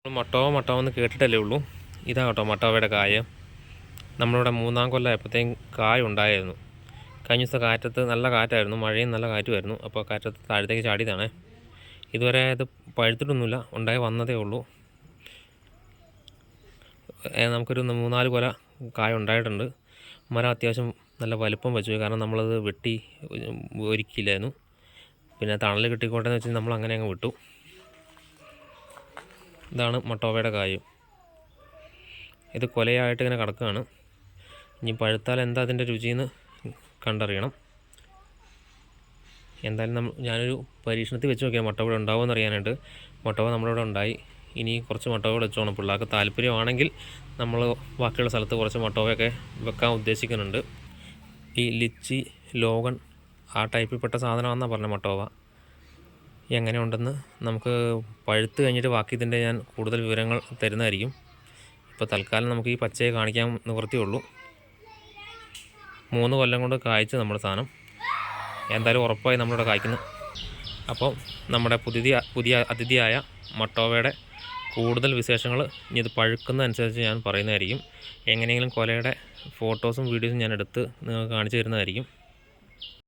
മട്ടോ എന്ന് കേട്ടിട്ടല്ലേ ഉള്ളൂ. ഇതാ കേട്ടോ മട്ടോവയുടെ കായ. നമ്മളിവിടെ 3-ാം കൊല്ലമായപ്പോഴത്തേക്കും കായ ഉണ്ടായിരുന്നു. കഴിഞ്ഞ ദിവസത്തെ കാറ്റത്ത് നല്ല കാറ്റായിരുന്നു, മഴയും നല്ല കാറ്റുമായിരുന്നു. അപ്പോൾ കാറ്റത്ത് താഴത്തേക്ക് ചാടിയതാണ്. ഇതുവരെ ഇത് പഴുത്തിട്ടൊന്നുമില്ല, ഉണ്ടായി വന്നതേ ഉള്ളൂ. നമുക്കൊരു 3-4 കൊല കായ ഉണ്ടായിട്ടുണ്ട്. മരം അത്യാവശ്യം നല്ല വലിപ്പം വെച്ചു, കാരണം നമ്മളത് വെട്ടി ഒരുക്കിയില്ലായിരുന്നു. പിന്നെ തണൽ കിട്ടിക്കോട്ടെ എന്ന് വെച്ച് നമ്മൾ അങ്ങനെ അങ്ങ് വിട്ടു. ഇതാണ് മട്ടോവയുടെ കായും. ഇത് കൊലയായിട്ട് ഇങ്ങനെ കിടക്കുകയാണ്. ഇനി പഴുത്താൽ എന്താ അതിൻ്റെ രുചിയെന്ന് കണ്ടറിയണം. എന്തായാലും ഞാനൊരു പരീക്ഷണത്തിൽ വെച്ച് നോക്കിയാൽ മട്ടോവ ഉണ്ടാവുമെന്ന് അറിയാനായിട്ട്. മട്ടോവ നമ്മളിവിടെ ഉണ്ടായി. ഇനി കുറച്ച് മട്ടോവ വെച്ചോണം. പിള്ളേർക്ക് താല്പര്യമാണെങ്കിൽ നമ്മൾ ബാക്കിയുള്ള സ്ഥലത്ത് കുറച്ച് മട്ടോവയൊക്കെ വെക്കാൻ ഉദ്ദേശിക്കുന്നുണ്ട്. ഈ ലിച്ചി, ലോഗൺ ആ ടൈപ്പിൽപ്പെട്ട സാധനമാണെന്നാണ് പറഞ്ഞത് മട്ടോവ. എങ്ങനെയുണ്ടെന്ന് നമുക്ക് പഴുത്ത് കഴിഞ്ഞിട്ട് ബാക്കി ഇതിൻ്റെ ഞാൻ കൂടുതൽ വിവരങ്ങൾ തരുന്നതായിരിക്കും. ഇപ്പോൾ തൽക്കാലം നമുക്ക് ഈ പച്ചയെ കാണിക്കാൻ നിവൃത്തിയുള്ളൂ. 3 കൊല്ലം കൊണ്ട് കായ്ച്ച് നമ്മുടെ സാധനം എന്തായാലും ഉറപ്പായി നമ്മളിവിടെ കായ്ക്കുന്നു. അപ്പോൾ നമ്മുടെ പുതിയ അതിഥിയായ മട്ടോവയുടെ കൂടുതൽ വിശേഷങ്ങൾ ഇനി ഇത് പഴുക്കുന്നതനുസരിച്ച് ഞാൻ പറയുന്നതായിരിക്കും. എങ്ങനെയെങ്കിലും കൊലയുടെ ഫോട്ടോസും വീഡിയോസും ഞാൻ എടുത്ത് നിങ്ങൾക്ക് കാണിച്ചു തരുന്നതായിരിക്കും.